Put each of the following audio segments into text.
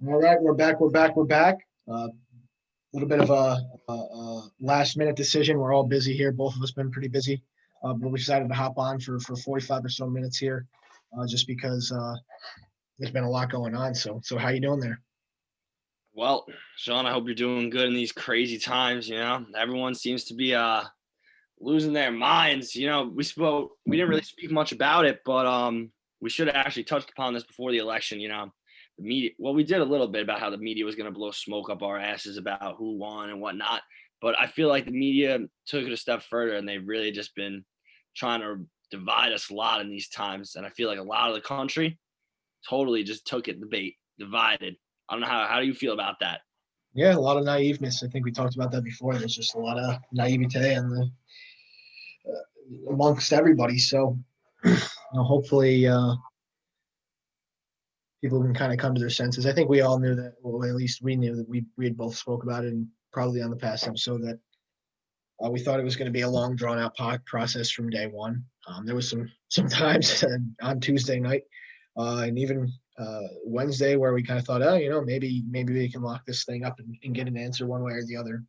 All right, we're back. We're back. We're back. A little bit of a last minute decision. We're all busy here. Both of us been pretty busy, but we decided to hop on for 45 or so minutes here, just because there's been a lot going on. So how you doing there? Well, Sean, I hope you're doing good in these crazy times. Everyone seems to be losing their minds. We didn't really speak much about it, but we should have actually touched upon this before the election. The media. Well, we did a little bit about how the media was going to blow smoke up our asses about who won and whatnot. But I feel like the media took it a step further, and they've really just been trying to divide us a lot in these times. And I feel like a lot of the country totally just took it the bait, divided. I don't know how do you feel about that? Yeah, a lot of naiveness. I think we talked about that before. There's just a lot of naivete on the amongst everybody. So hopefully people can kind of come to their senses. I think we all knew that, well, at least we knew that we had both spoke about it and probably on the past episode that we thought it was going to be a long, drawn out process from day one. There was some times on Tuesday night and even Wednesday where we kind of thought, oh, maybe we can lock this thing up and get an answer one way or the other,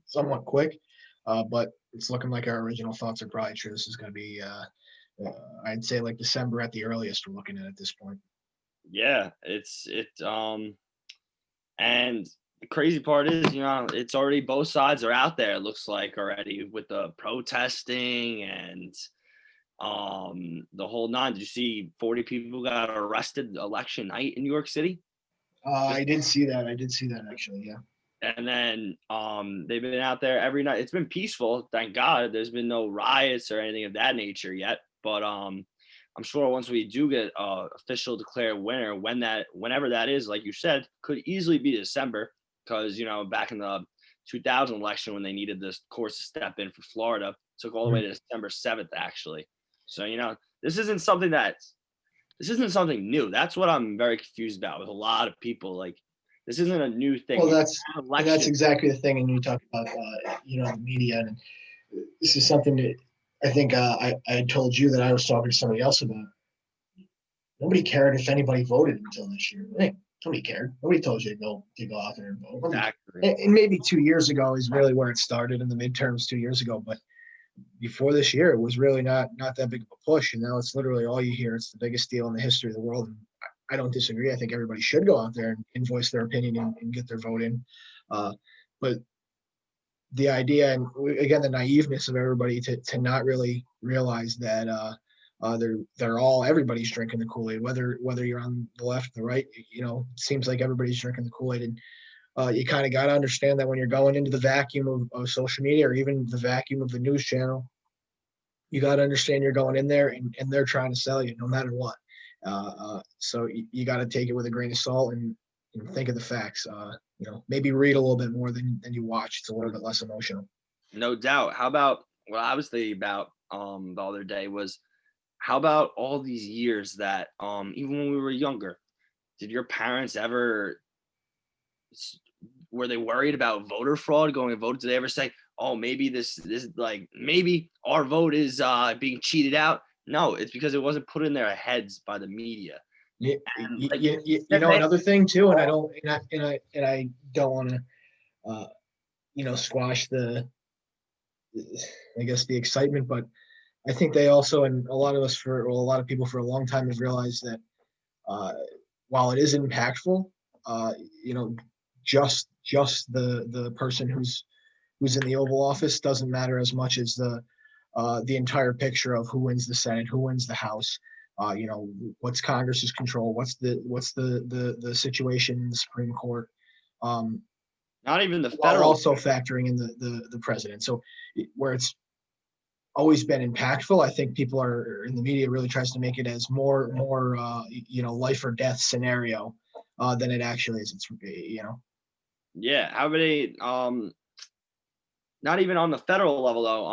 somewhat quick. But it's looking like our original thoughts are probably true. This is going to be, I'd say, like December at the earliest. We're looking at this point. Yeah, and the crazy part is, it's already both sides are out there, it looks like already with the protesting and the whole nine. Did you see 40 people got arrested election night in New York City? I did see that. I did see that actually. Yeah. And then they've been out there every night. It's been peaceful, thank God. There's been no riots or anything of that nature yet. But I'm sure once we do get official declared winner, whenever that is, like you said, could easily be December, because back in the 2000 election when they needed this course to step in for Florida, took all the way to December 7th actually. So this isn't something new. That's what I'm very confused about with a lot of people. Like, this isn't a new thing. Well, You that's election. exactly the thing. And you talk about the media, and this is something that I think I told you that I was talking to somebody else about. Nobody cared if anybody voted until this year. Right? Nobody cared. Nobody told you to go out there and vote. Exactly. And maybe 2 years ago is really where it started in the midterms 2 years ago. But before this year, it was really not that big of a push. And now it's literally all you hear. It's the biggest deal in the history of the world. And I don't disagree. I think everybody should go out there and voice their opinion and get their vote in. But the idea and again the naiveness of everybody to not really realize that they're all everybody's drinking the Kool-Aid, whether you're on the left or the right. It seems like everybody's drinking the Kool-Aid, and you kind of got to understand that when you're going into the vacuum of social media or even the vacuum of the news channel, you got to understand you're going in there and they're trying to sell you no matter what. So you got to take it with a grain of salt and think of the facts. Maybe read a little bit more than you watch. It's a little bit less emotional. No doubt. How about what I was thinking about the other day was, how about all these years that even when we were younger, did your parents ever were they worried about voter fraud going to vote? Did they ever say, "Oh, maybe this like maybe our vote is being cheated out"? No, it's because it wasn't put in their heads by the media. You, And you, like another thing too, and I don't want to, squash I guess the excitement, but I think they also, and a lot of us a lot of people for a long time have realized that uh, while it is impactful, uh, you know, just the person who's in the Oval Office doesn't matter as much as the entire picture of who wins the Senate, who wins the House. What's Congress's control? What's the situation in the Supreme Court? Um, not even the while federal. also factoring in the president. So where it's always been impactful, I think people are in the media really tries to make it as more life or death scenario than it actually is. It's. Yeah, how many not even on the federal level though,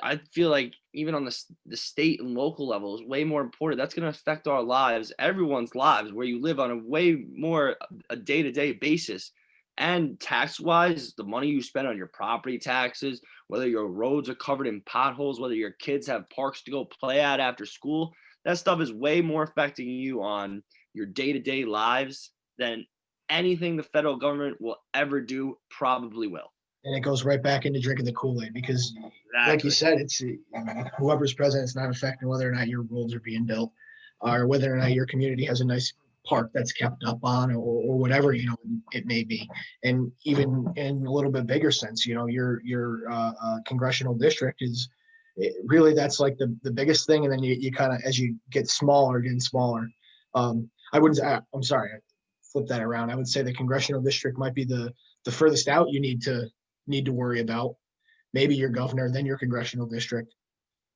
I feel like even on the state and local level is way more important. That's going to affect our lives, everyone's lives, where you live on a way more a day-to-day basis. And tax wise, the money you spend on your property taxes, whether your roads are covered in potholes, whether your kids have parks to go play at after school, that stuff is way more affecting you on your day-to-day lives than anything the federal government will ever do probably will. And it goes right back into drinking the Kool-Aid because, like you Exactly. said, it's whoever's president, it's not affecting whether or not your roads are being built, or whether or not your community has a nice park that's kept up on, or whatever it may be. And even in a little bit bigger sense, your congressional district is really, that's like the biggest thing. And then you kind of, as you get smaller, getting smaller. I wouldn't. I'm sorry, I flip that around. I would say the congressional district might be the furthest out you need to worry about. Maybe your governor, then your congressional district,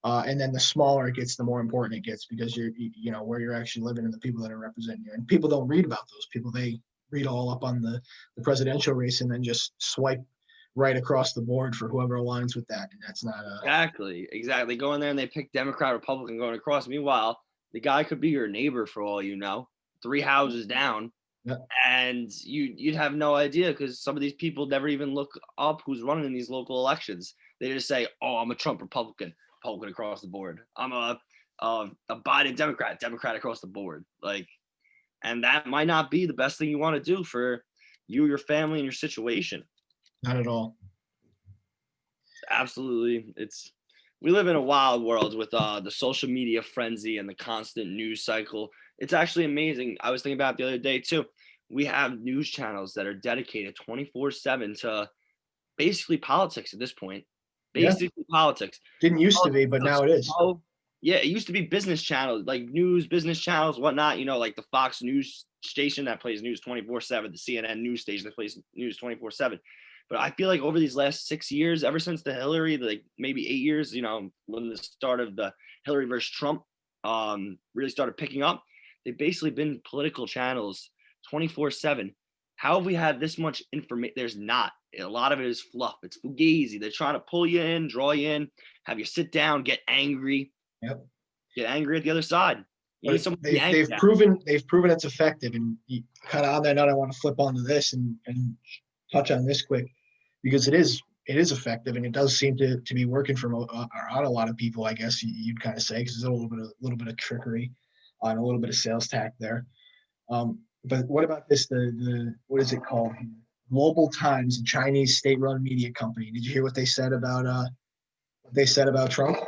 and then the smaller it gets, the more important it gets, because where you're actually living and the people that are representing you. And people don't read about those people. They read all up on the presidential race and then just swipe right across the board for whoever aligns with that. And that's not Exactly. Go in there and they pick Democrat, Republican going across. Meanwhile, the guy could be your neighbor for all you know, 3 houses down. Yeah. And you'd have no idea, because some of these people never even look up who's running in these local elections. They just say, "Oh, I'm a Trump Republican across the board. I'm a Biden Democrat across the board." Like, and that might not be the best thing you want to do for you, your family, and your situation. Not at all. Absolutely. We live in a wild world with the social media frenzy and the constant news cycle. It's actually amazing. I was thinking about it the other day too. We have news channels that are dedicated 24/7 to basically politics at this point. Basically politics. Didn't used to be, but now it is. Yeah, it used to be business channels, like news, business channels, whatnot. Like the Fox News station that plays news 24/7, the CNN news station that plays news 24/7. But I feel like over these last 6 years, ever since the Hillary, like maybe 8 years, when the start of the Hillary versus Trump really started picking up, they've basically been political channels 24/7. How have we had this much information? There's not. A lot of it is fluff. It's fugazi. They're trying to pull you in, draw you in, have you sit down, get angry. Yep. Get angry at the other side. They've proven it's effective. And kind of on that note, I want to flip onto this and touch on this quick, because it is effective, and it does seem to be working on a lot of people, I guess you'd kind of say, because there's a little bit of trickery and a little bit of sales tack there. But what about this? The what is it called? Global Times, a Chinese state-run media company. Did you hear what they said about Trump?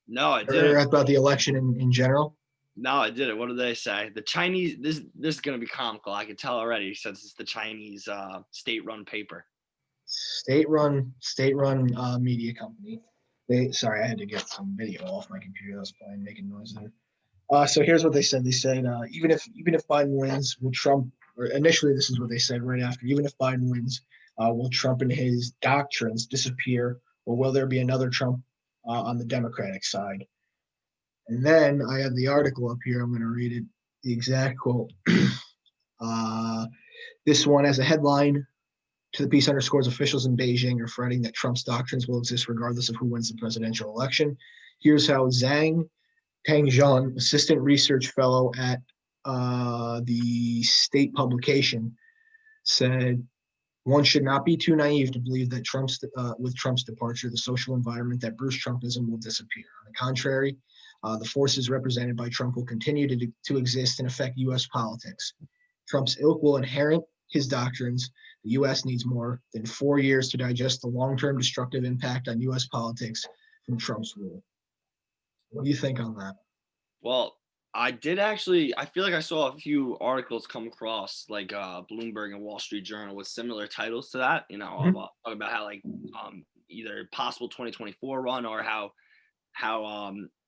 No, I didn't. Or about the election in general? No, I didn't. What did they say? The Chinese. This is going to be comical. I can tell already, since it's the Chinese state-run paper. State-run media company. Sorry, I had to get some video off my computer that was playing, making noise there. So here's what they said. They said even if Biden wins, will Trump? Or initially, this is what they said right after. Even if Biden wins, will Trump and his doctrines disappear, or will there be another Trump on the Democratic side? And then I have the article up here. I'm going to read it, the exact quote. This one has a headline: "To the piece underscores officials in Beijing are fretting that Trump's doctrines will exist regardless of who wins the presidential election. Here's how Zhang Pengzhen, assistant research fellow at the state publication, said, one should not be too naive to believe that with Trump's departure, the social environment that Bruce Trumpism will disappear. On the contrary, the forces represented by Trump will continue to exist and affect U.S. politics. Trump's ilk will inherit his doctrines. The U.S. needs more than 4 years to digest the long-term destructive impact on U.S. politics from Trump's rule." What do you think on that? Well, I feel like I saw a few articles come across, like Bloomberg and Wall Street Journal, with similar titles to that, talking about how either possible 2024 run, or how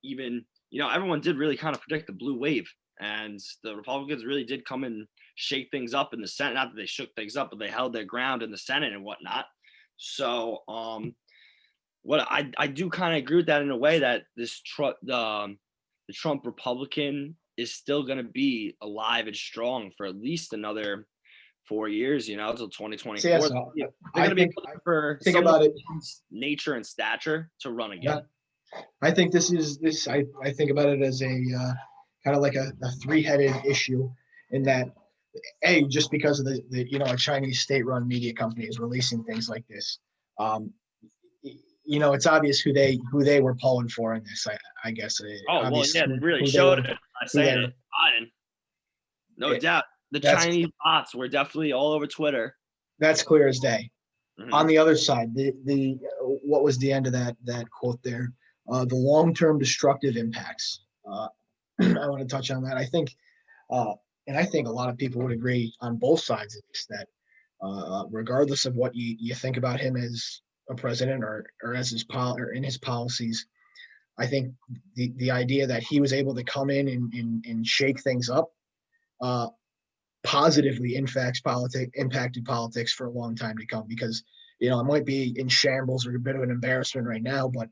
even, everyone did really kind of predict the blue wave, and the Republicans really did come and shake things up in the Senate. Not that they shook things up, but they held their ground in the Senate and whatnot. So what I do kind of agree with that in a way, that the Trump Republican is still going to be alive and strong for at least another 4 years, until 2024. Yes, They're going to be looking for someone of nature and stature to run again. Yeah. I think I think about it as a kind of like a three-headed issue, in that, just because of a Chinese state-run media company is releasing things like this. It's obvious who they were pulling for in this. I guess. They really showed it by saying it, Biden. No doubt. The That's Chinese bots were definitely all over Twitter. that's clear as day. On Mhm. the other side, the what was the end of that quote there? The long-term destructive impacts. I want to touch on that. Uh, and I think a lot of people would agree on both sides of this that regardless of what you think about him as a president or as or in his policies, I think the idea that he was able to come in and shake things up uh, positively impacted politics for a long time to come because it might be in shambles or a bit of an embarrassment right now, but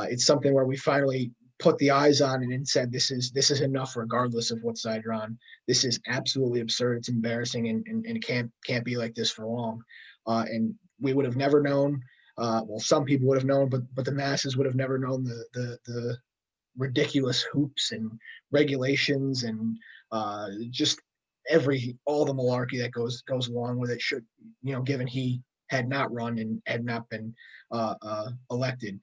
it's something where we finally put the eyes on it and said this is enough regardless of what side you're on. This is absolutely absurd. It's embarrassing and it can't be like this for long. And we would have never known. Well, some people would have known, but the masses would have never known the ridiculous hoops and regulations and just all the malarkey that goes along with it. Should given he had not run and had not been elected.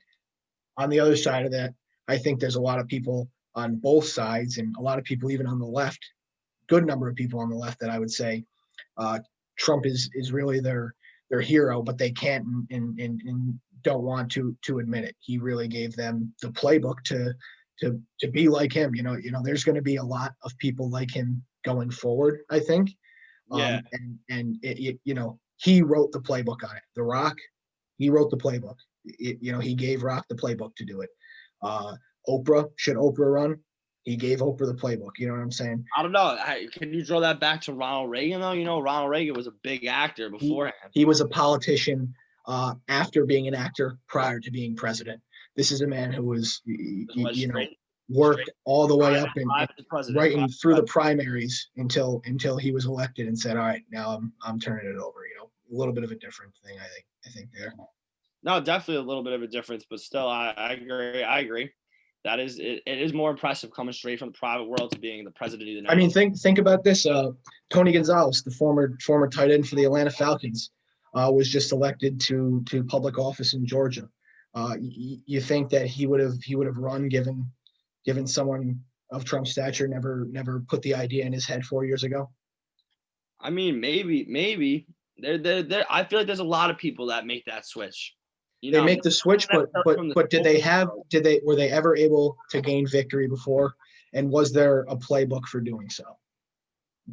On the other side of that, I think there's a lot of people on both sides and a lot of people even on the left, good number of people on the left that I would say uh, Trump is really their hero, but they can't and don't want to admit it. He really gave them the playbook to be like him. There's going to be a lot of people like him going forward. I think, Yeah. and he wrote the playbook on it. The Rock, he wrote the playbook. He gave Rock the playbook to do it. Uh, should Oprah run? He gave Oprah the playbook. You know what I'm saying? I don't know. Can you draw that back to Ronald Reagan though? Ronald Reagan was a big actor he beforehand. he was a politician after being an actor prior to being president. This is a man who was Was straight, worked all the way up and private to president. right in through the primaries until he was elected and said, all right, now I'm turning it over. A little bit of a different thing. I think there. No, definitely a little bit of a difference, but still, I agree. I agree. That is, it is more impressive coming straight from the private world to being the president of the I United mean, States. think about this. Tony Gonzalez, the former tight end for the Atlanta Falcons, was just elected to public office in Georgia. You think that he would have run given someone of Trump's stature never put the idea in his head 4 years ago? I mean, maybe. There. I feel like there's a lot of people that make that switch. They Maybe make the switch, not but necessarily but from the but social world. were they ever able to gain victory before? And was there a playbook for doing so?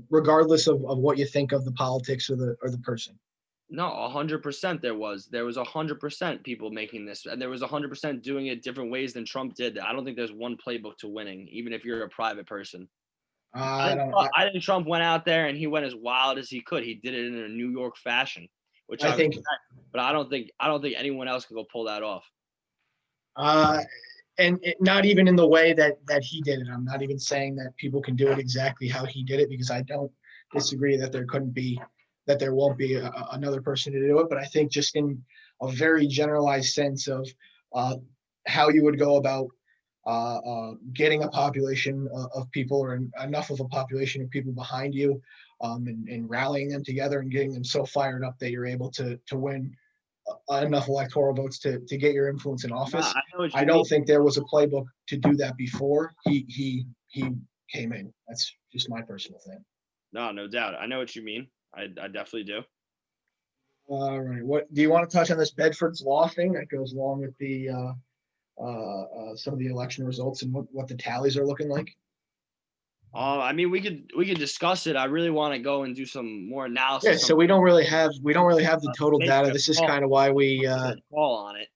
Regardless of what you think of the politics or the person. No, 100% there was 100% people making this, and there was 100% doing it different ways than Trump did. I don't think there's one playbook to winning, even if you're a private person. I don't. I think Trump went out there and he went as wild as he could. He did it in a New York fashion, which I I think. respect, but I don't think anyone else can go pull that off. Uh, and not even in the way that he did it. I'm not even saying that people can do it exactly how he did it because I don't disagree that there won't be another person to do it. But I think just in a very generalized sense of uh, how you would go about getting a population of people or enough of a population of people behind you and rallying them together and getting them so fired up that you're able to win enough electoral votes to get your influence in Nah, office. I know what I you mean. don't think there was a playbook to do that before he came in. That's just my personal thing. No, no doubt. I know what you mean. I definitely do. All right. What do you want to touch on this Bedford's Law thing that goes along with the some of the election results and what the tallies are looking like? I mean, we could discuss it. I really want to go and do some more Yeah. analysis. So we don't really have the total Make data. a This is call, kind of why we call on it.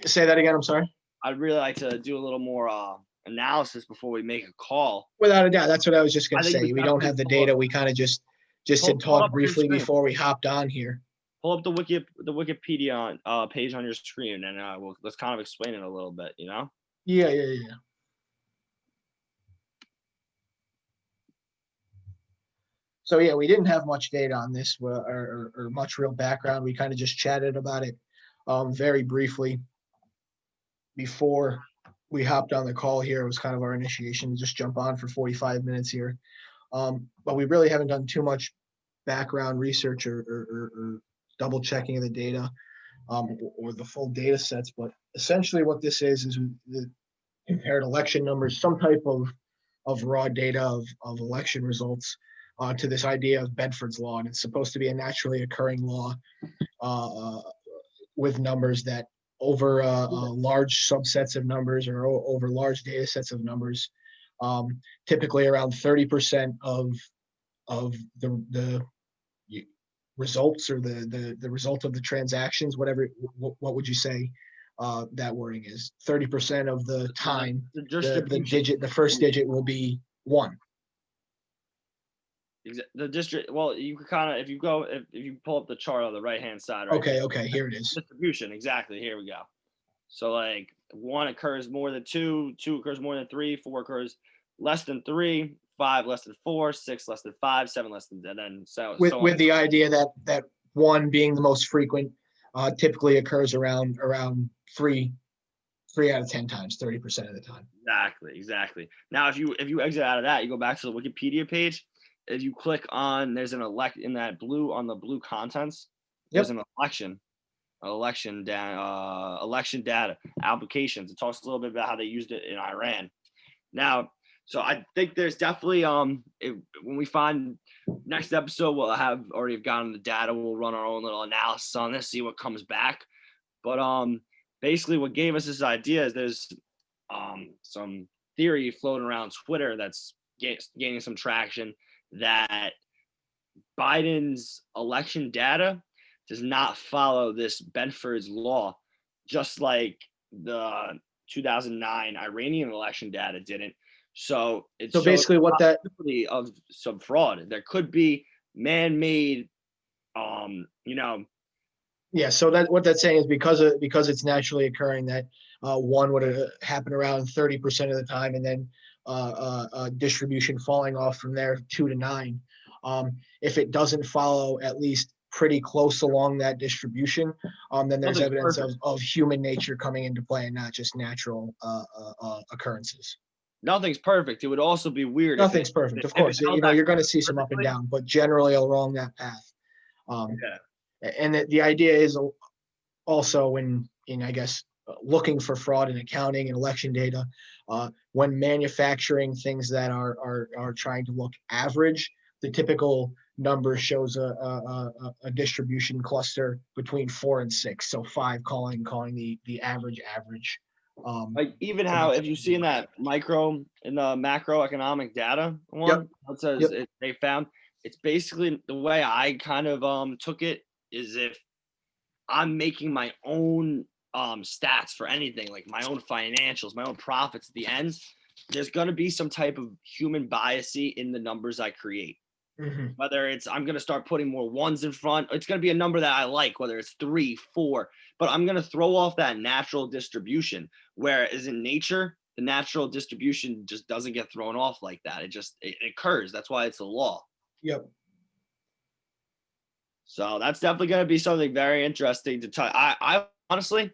say that again. I'm sorry. I'd really like to do a little more analysis before we make a call. Without a doubt, that's what I was just going I to think say. We don't have the data. We kind of just had pull talked up on your briefly screen. before we hopped on here. Pull up the Wikipedia page on your screen, and let's kind of explain it a little bit. Yeah. So yeah, we didn't have much data on this or much real background. We kind of just chatted about it very briefly before we hopped on the call here. It was kind of our initiation to just jump on for 45 minutes here. But we really haven't done too much background research or double checking of the data or the full data sets. But essentially what this is the compared election numbers, some type of raw data of election results to this idea of Bedford's Law, and it's supposed to be a naturally occurring law with numbers that over large subsets of numbers or over large data sets of numbers, typically around 30% of the results or the result of the transactions, whatever, what would you say that wording is? 30% of the time, the first digit will be 1. The district. Well, you could kind of, if you pull up the chart on the right hand side, right? Okay, here it is. Distribution, exactly. Here we go. So like 1 occurs more than 2, 2 occurs more than 3, 4 occurs less than 3, 5 less than 4, 6 less than 5, 7 less than, and then with the idea that 1 being the most frequent, typically occurs around 3 out of 10 times, 30% of the time. Exactly. Now, if you exit out of that, you go back to the Wikipedia page. If you click on, there's an in that blue, on the blue contents, there's an election data applications. It talks a little bit about how they used it in Iran. Now, so I think there's definitely when we find next episode, we'll have already gotten the data. We'll run our own little analysis on this, see what comes back. But basically, what gave us this idea is there's some theory floating around Twitter that's gaining some traction that Biden's election data does not follow this Bedford's Law, just like the 2009 Iranian election data didn't. So it's basically what that of some fraud. There could be man-made, Yeah, so that what that's saying is because it's naturally occurring, that 1 would happen around 30% of the time, and then distribution falling off from there 2 to 9. If it doesn't follow at least pretty close along that distribution, then there's evidence of human nature coming into play and not just natural occurrences. Nothing's perfect. It would also be weird. Nothing's perfect, of course. You're going to see some up and down, but generally along that path. And the idea is also in I guess looking for fraud in accounting and election data, when manufacturing things that are trying to look average, the typical number shows a distribution cluster between 4 and 6. So 5 calling the average. Like even how, if you see in that in the macroeconomic data one, it says they found, it's basically the way I kind of took it is, if I'm making my own stats for anything, like my own financials, my own profits at the end, there's going to be some type of human bias in the numbers I create. Mm-hmm. Whether it's, I'm going to start putting more 1s in front, it's going to be a number that I like, whether it's 3, 4, but I'm going to throw off that natural distribution. Whereas in nature, the natural distribution just doesn't get thrown off like that. It occurs. That's why it's a law. Yep. So that's definitely going to be something very interesting to tell. I honestly,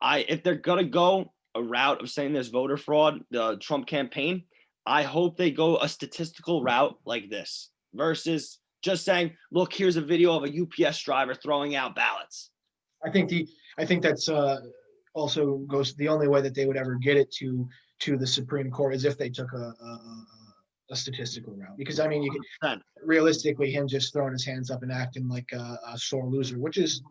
if they're going to go a route of saying there's voter fraud, the Trump campaign, I hope they go a statistical route like this versus just saying, look, here's a video of a UPS driver throwing out ballots. I think that's also goes, the only way that they would ever get it to the Supreme Court is if they took a statistical route, because I mean, you can realistically, him just throwing his hands up and acting like a sore loser, which is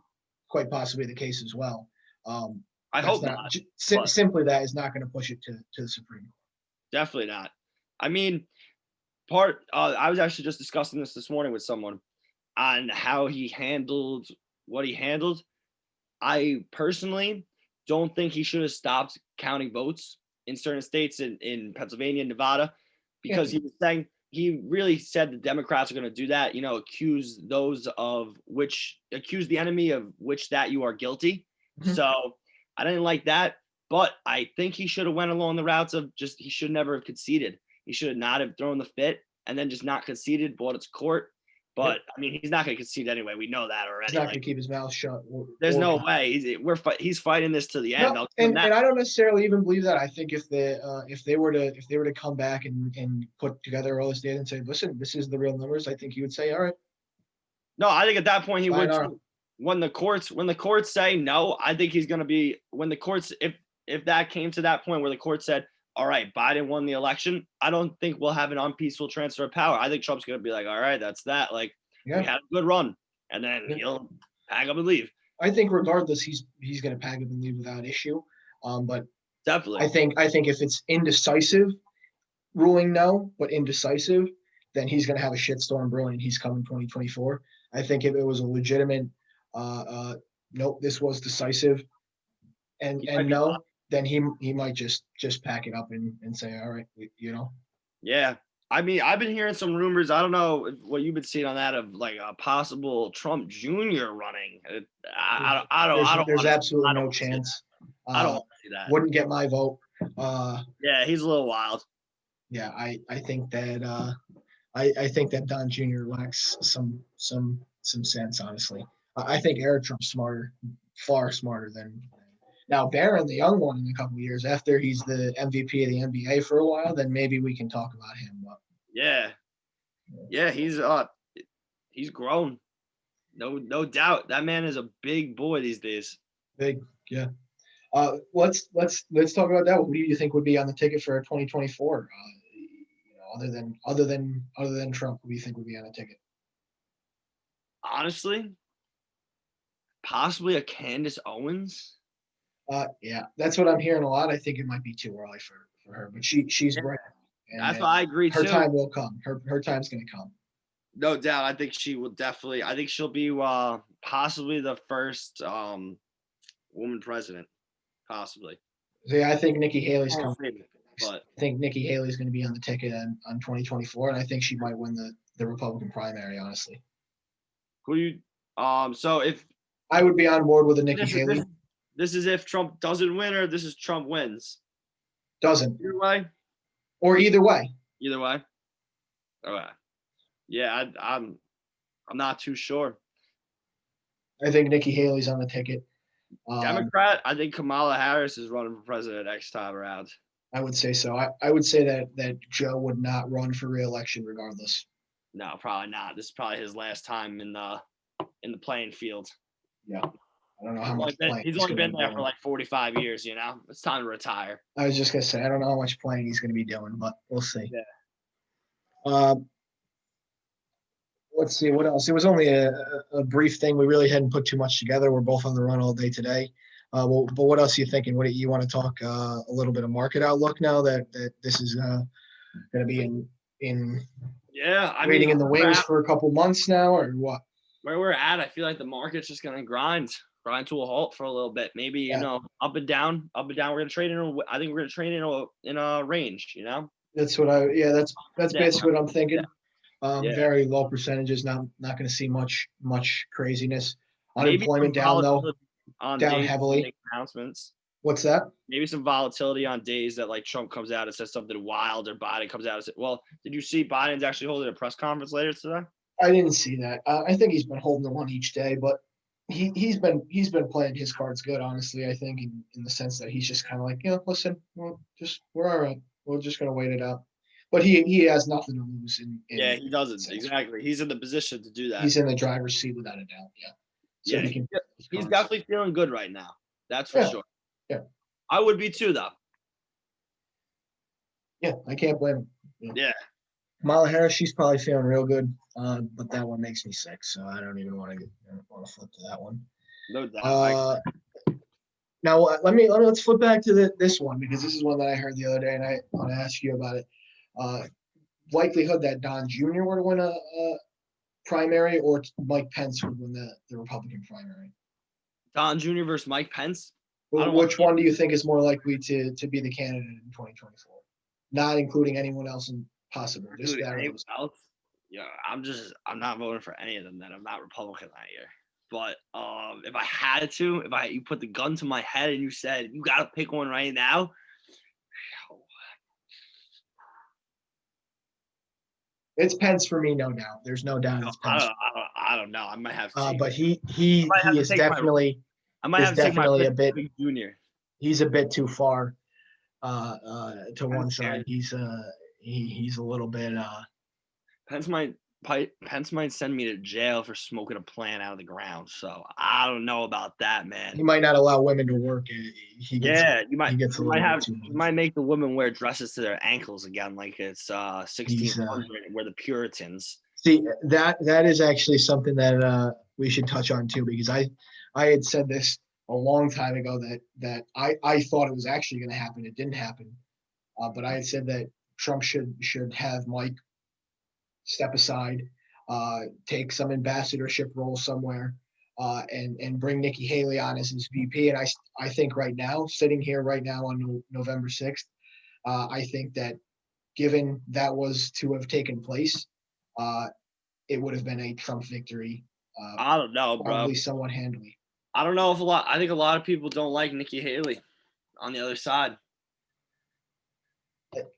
quite possibly the case as well. I hope not. Simply that is not going to push it to the Supreme Court. Definitely not. I mean, I was actually just discussing this morning with someone on how he handled what he handled. I personally don't think he should have stopped counting votes in certain states in Pennsylvania and Nevada, because he was saying, he really said the Democrats are going to do that, accuse the enemy of which that you are guilty. Mm-hmm. So I didn't like that, but I think he should have went along the routes of he should never have conceded. He should not have thrown the fit and then just not conceded, brought it to court. But I mean, he's not going to concede anyway. We know that already. He's not going to keep his mouth shut. There's no way. He's fighting this to the end. No, and I don't necessarily even believe that. I think if they were to come back and put together all this data and say, listen, this is the real numbers, I think he would say, all right. No, I think at that point he would. When the courts say no, I think he's going to be, when the courts, if that came to that point where the court said, all right, Biden won the election. I don't think we'll have an unpeaceful transfer of power. I think Trump's going to be like, all right, that's that. Like, we Yeah, had a good run. And then yeah. he'll pack up and leave. I think regardless, he's going to pack up and leave without issue. But Definitely. I think if it's indecisive, ruling no, but indecisive, then he's going to have a shitstorm brewing. He's coming 2024. I think if it was a legitimate, nope, this was decisive, He might and be, no, then he might just pack it up and say, all right, you know. yeah. I mean, I've been hearing some rumors. I don't know what you've been seeing on that of like a possible Trump Jr. running. I don't There's want to. absolutely I don't no want to see that. chance. I don't Uh, want to see that. wouldn't get my vote. Yeah, he's a little wild. Yeah, I think that I think that Don Jr. lacks some sense. Honestly, I think Eric Trump's smarter, far smarter than. Now Barron, the young one, in a couple of years after he's the MVP of the NBA for a while, then maybe we can talk about him. But Yeah, yeah, he's grown. No doubt. That man is a big boy these days. big, yeah. Let's talk about that. Who do you think would be on the ticket for 2024? Other than Trump, who do you think would be on the ticket? Honestly, possibly a Candace Owens. Yeah, that's what I'm hearing a lot. I think it might be too early for her, but she's Yeah, bright, and that's what I agree her too. time will come. Her time's gonna come. No doubt. I think she will definitely. I think she'll be possibly the first woman president. Possibly. So yeah, I think Nikki Haley's coming. But I think Nikki Haley's going to be on the ticket on 2024, and I think she might win the Republican primary. Honestly, who do you so if I would be on board with a Nikki this is Haley. this is if Trump doesn't win or this is Trump wins. Doesn't Either way. or either way. Either way. Okay. Yeah, I'm not too sure. I think Nikki Haley's on the ticket. Democrat, I think Kamala Harris is running for president next time around. I would say so. I would say that Joe would not run for reelection regardless. No, probably not. This is probably his last time in the playing field. Yeah, I don't know how much playing. He's only been there for like 45 years. You know, it's time to retire. I was just gonna say I don't know how much playing he's gonna be doing, but we'll see. Yeah. Let's see what else. It was only a brief thing. We really hadn't put too much together. We're both on the run all day today. Well, but what else are you thinking? What do you want to talk a little bit of market outlook now that this is going to be in yeah, I waiting mean, in the wings for a couple months now, or what? Where we're at, I feel like the market's just gonna grind to a halt for a little bit. Maybe you know, up and down. We're gonna trade in. I think we're gonna trade in a range. You know. That's what that's basically what I'm thinking. Very low percentages. Not going to see much craziness. Unemployment down though. Down heavily. Announcements. What's that? Maybe some volatility on days that like Trump comes out and says something wild, or Biden comes out and says, "Well, did you see Biden's actually holding a press conference later today?" I didn't see that. I think he's been holding the one each day, but he's been playing his cards good, honestly. I think in the sense that he's just kind of like, listen, we're all right. We're just gonna wait it out. But he has nothing to lose. Yeah, he doesn't exactly. He's in the position to do that. He's in the driver's seat without a doubt. Yeah. So yeah, he's definitely feeling good right now. That's for sure. Yeah. I would be too, though. Yeah, I can't blame him. Yeah. Kamala Harris, she's probably feeling real good, but that one makes me sick, so I don't even want to flip to that one. No doubt. Now let's flip back to this one because this is one that I heard the other day, and I want to ask you about it. Likelihood that Don Jr. were to win a primary, or Mike Pence would win the Republican primary. Don Jr. versus Mike Pence. Which one do you think is more likely to be the candidate in 2024? Not including anyone else possible. Just that. Else? Yeah, I'm not voting for any of them. Then I'm not Republican that year. But if I had to, you put the gun to my head and you said you got to pick one right now. It's Pence for me, no doubt. There's no doubt it's Pence. I don't know. I might have to. But he is definitely. I might have to take my a bit junior. He's a bit too far to one side. He's a little bit. Pence might Pence might send me to jail for smoking a plant out of the ground. So I don't know about that, man. He might not allow women to work. He gets Yeah, he gets a you might little bit have too you much. might make the women wear dresses to their ankles again, like it's He's 1600 where the Puritans. see that is actually something that we should touch on too, because I had said this a long time ago that I thought it was actually going to happen. It didn't happen, but I had said that Trump should have Mike step aside, take some ambassadorship role somewhere, and bring Nikki Haley on as his VP. And I think right now, sitting here right now on November 6th, I think that given that was to have taken place, uh, it would have been a Trump victory, I don't know, bro. probably somewhat handily. I don't know if a lot. I think a lot of people don't like Nikki Haley on the other side.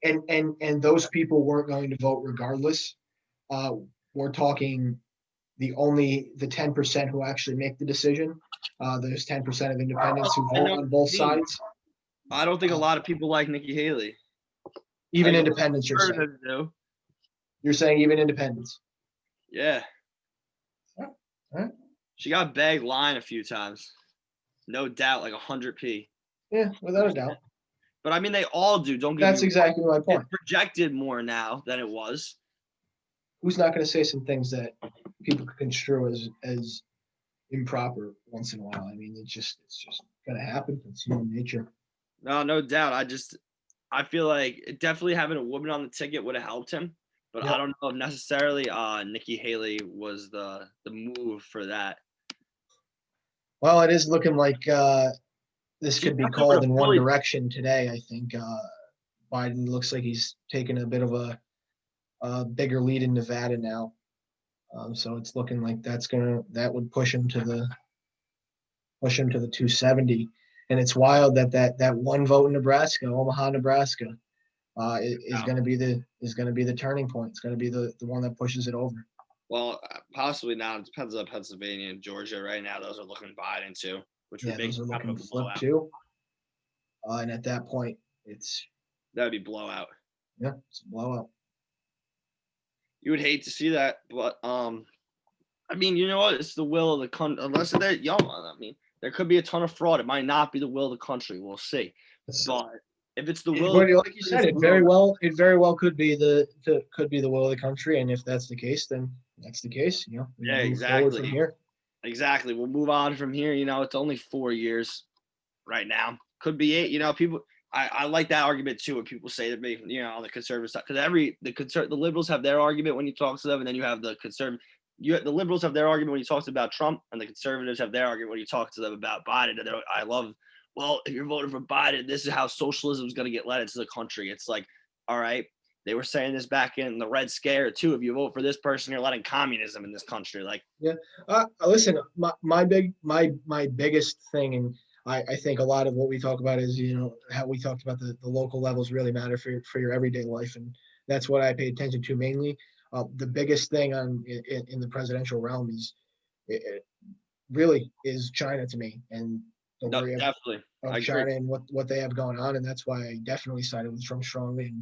And those people weren't going to vote regardless. Uh, we're talking the 10% who actually make the decision. There's 10% of independents who I vote know on both what you mean. sides. I don't think a Uh, lot of people like Nikki Haley. even Like independents, you're saying. conservatives do. You're saying even independents. Yeah, Yeah, all right. she got bagged line a few times, no doubt, like 100p. Yeah, without a doubt. But I mean, they all do. Don't get me That's wrong. exactly my It's point. projected more now than it was. Who's not going to say some things that people could construe as improper once in a while? I mean, it's just going to happen. It's human nature. No doubt. I feel like definitely having a woman on the ticket would have helped him, but I Yep. don't know if necessarily Nikki Haley was the move for that. Well, it is looking like this She could be definitely would called have in one really. direction today. I think Biden looks like he's taken a bit of a bigger lead in Nevada now. So it's looking like that would push him to the 270. And it's wild that one vote in Nebraska, Omaha, Nebraska, is going to be the turning point. It's going to be the one that pushes it over. Well, possibly not. It depends on Pennsylvania and Georgia right now. Those are looking Biden too, which would Yeah, make those are it kind looking of a flipped blowout. too. And at that point, it's That would be blowout. it's a blowout. You would hate to see that, but I mean, you know what? It's the will of the country. Unless they're young, I mean, there could be a ton of fraud. It might not be the will of the country. We'll see. But if it's the will of the Like you said, it very well could be the will of the country, and if that's the case, then that's the case. We yeah, move forward exactly. from here. Exactly. We'll move on from here. It's only 4 years right now. Could be 8. People. I like that argument too. When people say to me, on the conservative side, because the liberals have their argument when you talk to them, and then you have the conservative. The liberals have their argument when you talk about Trump, and the conservatives have their argument when you talk to them about Biden. And I love, well, if you're voting for Biden, this is how socialism is going to get led into the country. It's like, all right, they were saying this back in the Red Scare too. If you vote for this person, you're letting communism in this country. Like, Yeah. Listen, my biggest thing, and I think a lot of what we talk about is how we talked about the local levels really matter for your everyday life, and that's what I pay attention to mainly. The biggest thing in the presidential realm it really is China to me, and the no, worry definitely, I of agree. China and what they have going on, and that's why I definitely sided with Trump strongly.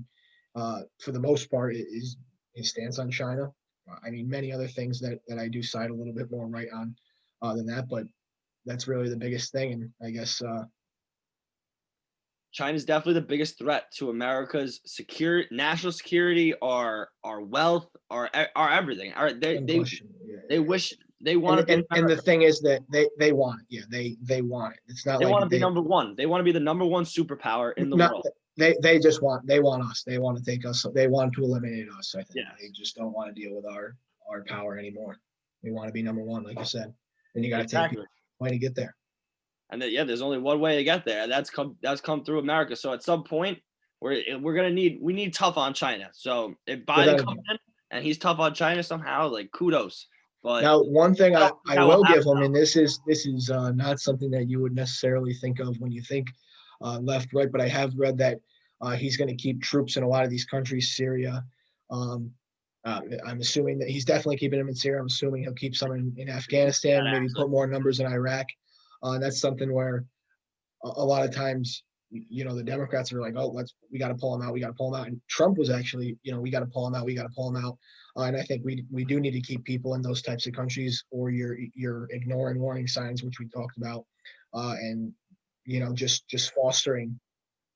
And for the most part, it is his stance on China. I mean, many other things that I do side a little bit more right on than that, but that's really the biggest thing. And I guess China's definitely the biggest threat to America's national security, our wealth, our everything. unquestionable. They Yeah. wish they want to be And the America. thing is that they want it. Yeah, they want it. It's not They like want to be number one. They want to be the number one superpower in the not world. they want us. They want to take us. They want to eliminate us. I think they Yes, just don't want to deal with our power anymore. They want to be number one, like you said. And you got to take exactly. people way to get there. And there's only one way to get there. That's come through America. So at some point, we need tough on China. So if Biden Without comes in and he's tough on China somehow, like kudos. But now, one thing I don't think I that will will give happen. him, and this is not something that you would necessarily think of when you think left, right, but I have read that he's going to keep troops in a lot of these countries, Syria. Um, I'm assuming that he's definitely keeping them in Syria. I'm assuming he'll keep some in Afghanistan, maybe put more numbers in Iraq. That's something where a lot of times the Democrats are like, oh, we got to pull him out, we got to pull him out, and Trump was actually, we got to pull him out, we got to pull him out, and I think we do need to keep people in those types of countries, or you're ignoring warning signs, which we talked about, and just fostering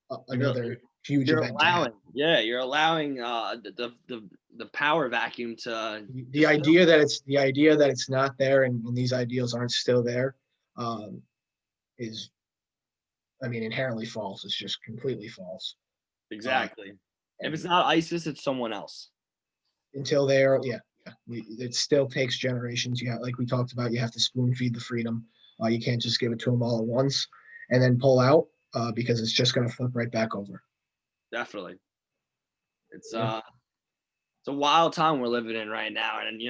You're another huge you're event to happen. allowing, yeah, you're allowing the power vacuum to The idea that it's not there, and these ideals aren't still there, is, I mean, inherently false. It's just completely false. Uh, exactly. If it's and not ISIS, it's someone else. until they're, yeah, it still takes generations. Like we talked about, you have to spoon feed the freedom. You can't just give it to them all at once and then pull out, because it's just going to flip right back over. Definitely. It's Yeah. it's a wild time we're living in right now, and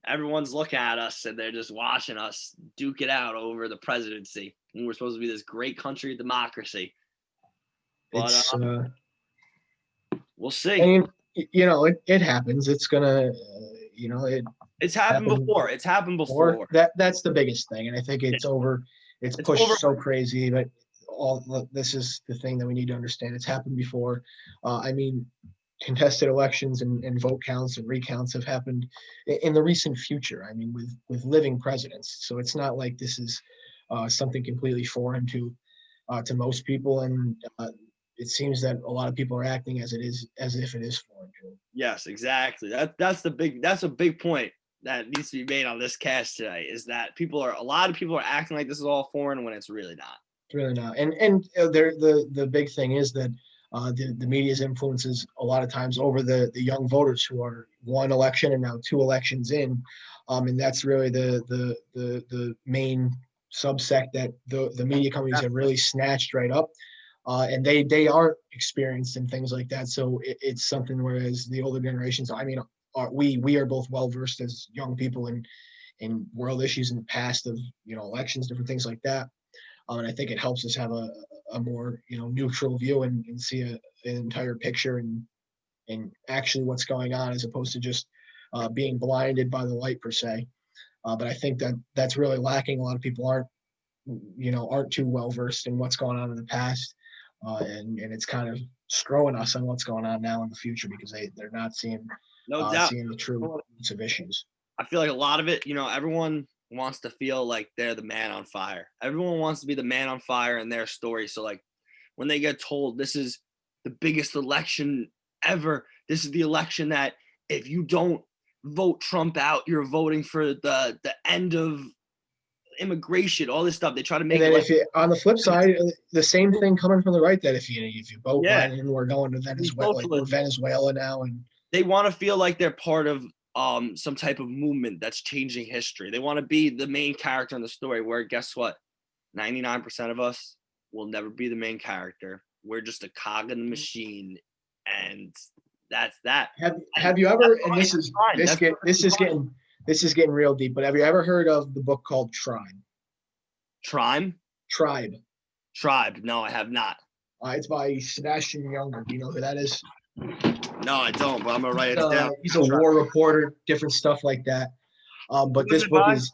everyone's looking at us and they're just watching us duke it out over the presidency. And we're supposed to be this great country of democracy, but It's, we'll I see. mean, it happens. It's gonna, it It's happened happen. before. It's happened Or before. that's the biggest thing, and I think it's over. It's It's over. pushed so crazy, but this is the thing that we need to understand. It's happened before. I mean, contested elections and vote counts and recounts have happened in the recent future. I mean, with living presidents. So it's not like this is something completely foreign to most people, and it seems that a lot of people are acting as if it is foreign to them. Yes, exactly. That's a big point that needs to be made on this cast today, is that a lot of people are acting like this is all foreign when it's really not. It's really not. And the big thing is that the media's influences a lot of times over the young voters who are one election and now two elections in, and that's really the main subsect that the media companies have really snatched right up, and they aren't experienced in things like that. So it's something, whereas the older generations, I mean, we are both well versed as young people in world issues in the past of elections, different things like that. And I think it helps us have a more neutral view and see an entire picture and actually what's going on, as opposed to just being blinded by the light per se. But I think that's really lacking. A lot of people aren't too well versed in what's going on in the past, and it's kind of screwing us on what's going on now in the future, because they're not No doubt. seeing the true roots of issues. I feel like a lot of it, everyone wants to feel like they're the man on fire. Everyone wants to be the man on fire in their story. So like when they get told this is the biggest election ever, this is the election that if you don't vote Trump out, you're voting for the end of immigration, all this stuff. They try to make And then it like, if you, on the flip side, the same thing coming from the right, that if you vote yeah, Biden, we're going to Venezuela, like we're socialism. Venezuela now, and They want to feel like they're part of some type of movement that's changing history. They want to be the main character in the story, where guess what? 99% of us will never be the main character. We're just a cog in the machine, and that's that. have you ever? And That's fine. this is getting real deep. But have you ever heard of the book called Tribe? Tribe. Tribe. Tribe. No, I have not. It's by Sebastian Younger. Do you know who that is? No, I don't. But I'm gonna write it down. He's a war reporter, different stuff like that. But this book is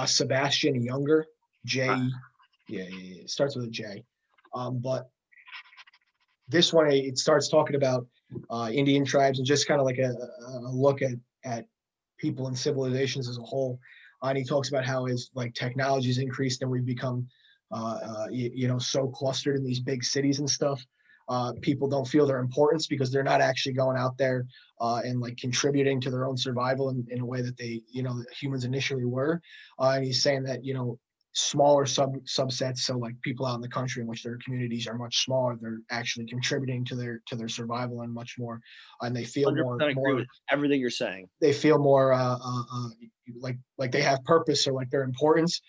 Sebastian Younger. J. Yeah, it starts with a J. But this one, it starts talking about Indian tribes and just kind of like a look at people and civilizations as a whole. And he talks about how as like technology's increased and we've become so clustered in these big cities and stuff. People don't feel their importance because they're not actually going out there and like contributing to their own survival in a way that humans initially were. And he's saying that smaller subsets, so like people out in the country in which their communities are much smaller, they're actually contributing to their survival and much more, and they feel 100% agree with everything you're saying. they feel more like they have purpose or like their importance,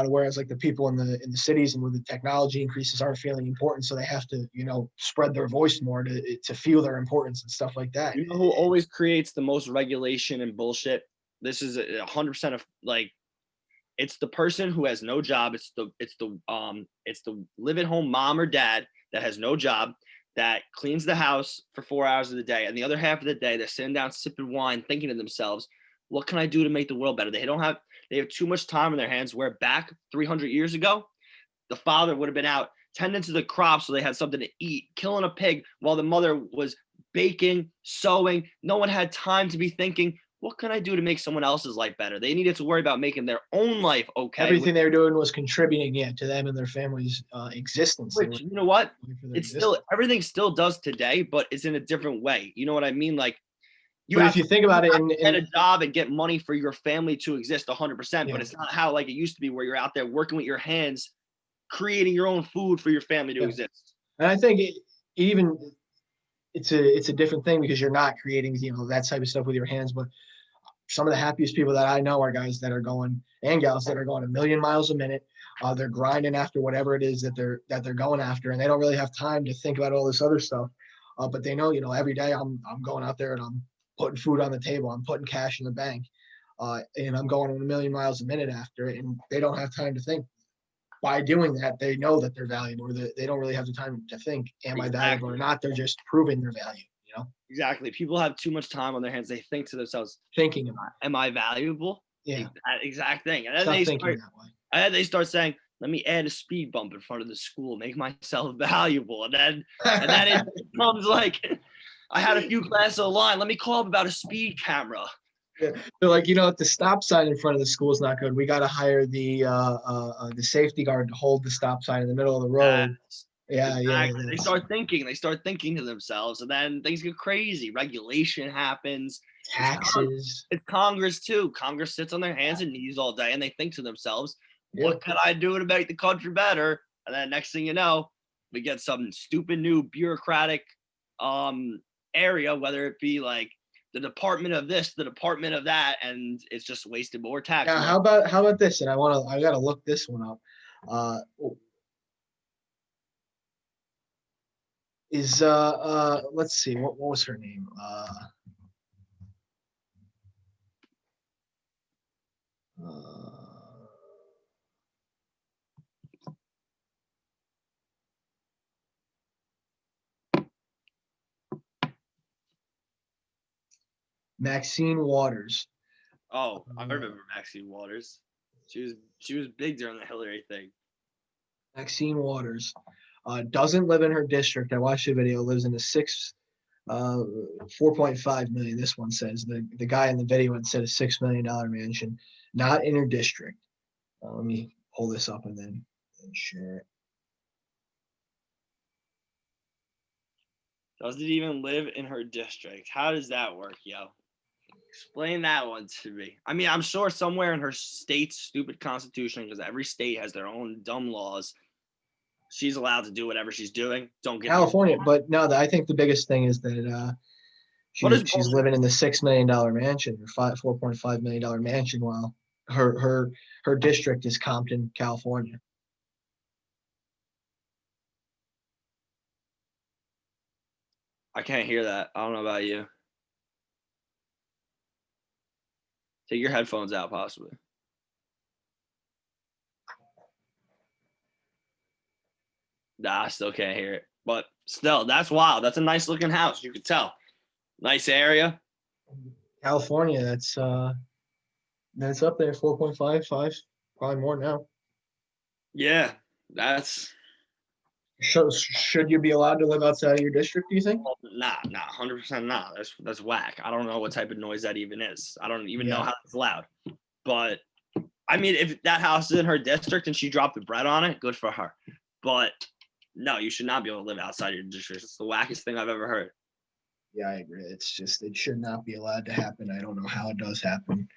whereas like the people in the cities and with the technology increases aren't feeling important, so they have to spread their voice more to feel their importance and stuff like that. You know who always creates the most regulation and bullshit? This is 100% of like, it's the person who has no job. It's the live at home mom or dad that has no job, that cleans the house for 4 hours of the day, and the other half of the day they're sitting down sipping wine, thinking to themselves, "What can I do to make the world better?" They have too much time on their hands. Where back 300 years ago, the father would have been out tending to the crops so they had something to eat, killing a pig while the mother was baking, sewing. No one had time to be thinking, what can I do to make someone else's life better? They needed to worry about making their own life okay. Everything they were doing was contributing, yeah, to them and their family's existence. Which, you know what? It's Existence. still, everything still does today, but it's in a different way. You know what I mean? Like, but if you think about it, get a job and get money for your family to exist 100%, Yeah. but it's not how like it used to be, where you're out there working with your hands, creating your own food for your family to exist. And I think it's a different thing because you're not creating, that type of stuff with your hands. But some of the happiest people that I know are guys that are going, and gals that are going 1,000,000 miles a minute. They're grinding after whatever it is that they're going after, and they don't really have time to think about all this other stuff. But they know, every day I'm going out there and I'm putting food on the table, I'm putting cash in the bank, and I'm going 1,000,000 miles a minute after it, and they don't have time to think. By doing that, they know that they're valuable, or they don't really have the time to think, am I valuable or not? They're just proving their value, Exactly. People have too much time on their hands. They think to themselves, thinking am I valuable? Yeah. That exact thing. And then they start saying, let me add a speed bump in front of the school, make myself valuable. And then it becomes like, I had a few classes online. Let me call up about a speed camera. Yeah. They're like, the stop sign in front of the school is not good. We got to hire the safety guard to hold the stop sign in the middle of the road. Yeah, exactly. They start thinking to themselves, and then things get crazy. Regulation happens. Taxes. It's Congress too. Congress sits on their hands and knees all day, and they think to themselves, what can I do to make the country better? And then next thing you know, we get some stupid new bureaucratic area, whether it be like the department of this, the department of that, and it's just wasted more tax money. How about this? And I got to look this one up. Let's see, what was her name? Maxine Waters. Oh, I remember Maxine Waters. She was big during the Hillary thing. Maxine Waters doesn't live in her district. I watched the video. Lives in a 4.5 million. This one says the guy in the video said a $6 million mansion, not in her district. Let me pull this up and then share it. Doesn't even live in her district. How does that work, yo? Explain that one to me. I mean, I'm sure somewhere in her state's stupid constitution, because every state has their own dumb laws, she's allowed to do whatever she's doing. Don't get California, but no, I think the biggest thing is that she's living in the $6 million mansion or $4.5 million mansion, while her district is Compton, California. I can't hear that. I don't know about you. Take your headphones out, possibly. Nah, I still can't hear it. But still, that's wild. That's a nice looking house. You could tell. Nice area. California, that's up there, 4.5, probably more now. Yeah, that's. Should you be allowed to live outside of your district, do you think? Nah, 100% not. That's whack. I don't know what type of noise that even is. I don't even know how it's loud. But I mean, if that house is in her district and she dropped the bread on it, good for her. But no, you should not be able to live outside your district. It's the wackest thing I've ever heard. Yeah, I agree. It's just, it should not be allowed to happen. I don't know how it does happen.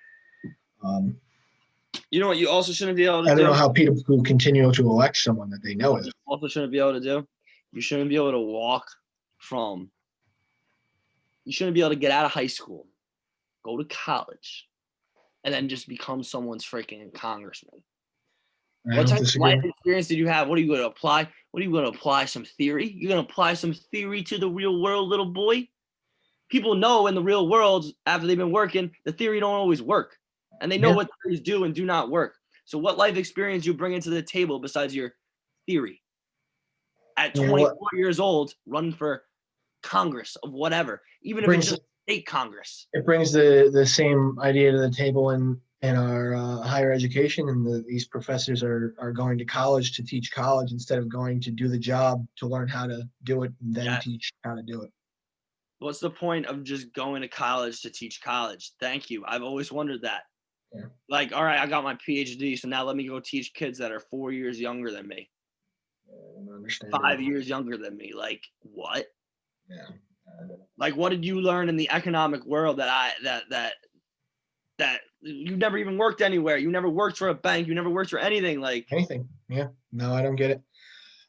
You know what you also shouldn't be able to do? I don't know how people who continue to elect someone that they know is. Also shouldn't be able to do? You shouldn't be able to you shouldn't be able to get out of high school, go to college, and then just become someone's freaking congressman. What type of life experience did you have? What are you going to apply? What are you going to apply? Some theory? You're going to apply some theory to the real world, little boy? People know in the real world, after they've been working, the theory don't always work. And they know what theories do and do not work. So what life experience you bring into the table besides your theory? At 24 years old, run for Congress of whatever, even if it's just state Congress. It brings the same idea to the table, and in our higher education, and these professors are going to college to teach college instead of going to do the job to learn how to do it and then Yeah. teach how to do it. What's the point of just going to college to teach college? Thank you. I've always wondered that. Yeah. Like, all right, I got my PhD, so now let me go teach kids that are 4 years younger than me, I don't understand 5 years younger than me. Like, what? Yeah. Like, what did you learn in the economic world that you never even worked anywhere? You never worked for a bank. You never worked for anything. Like, Anything. Yeah. No, I don't get it.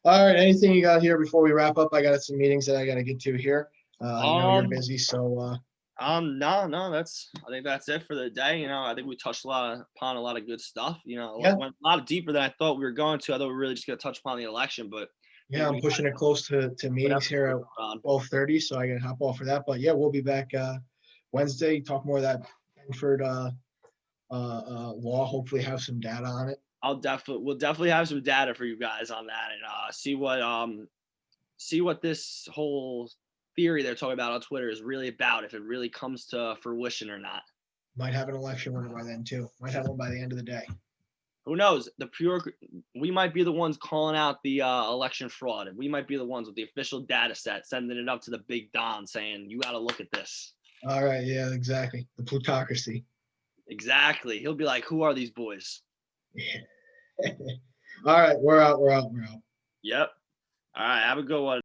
All right. Anything you got here before we wrap up? I got some meetings that I got to get to here. I know you're um, busy, so no, I think that's it for the day. I think we touched upon a lot of good stuff. yeah, Went a lot deeper than I thought we were going to. I thought we were really just gonna touch upon the election, but I yeah. think I'm we pushing it close to got meetings here at on. 12:30, so I got to hop off for that. But yeah, we'll be back Wednesday. Talk more of that Benford law. Hopefully, have some data on it. We'll definitely have some data for you guys on that and see what this whole theory they're talking about on Twitter is really about, if it really comes to fruition or not. Might have an election winner by then too. Might have one by the end of the day. Who knows? We might be the ones calling out the election fraud, and we might be the ones with the official data set, sending it up to the big Don, saying, "You got to look at this." All right. Yeah. Exactly. The plutocracy. Exactly. He'll be like, "Who are these boys?" All right. We're out. We're out. We're out. Yep. All right. Have a good one.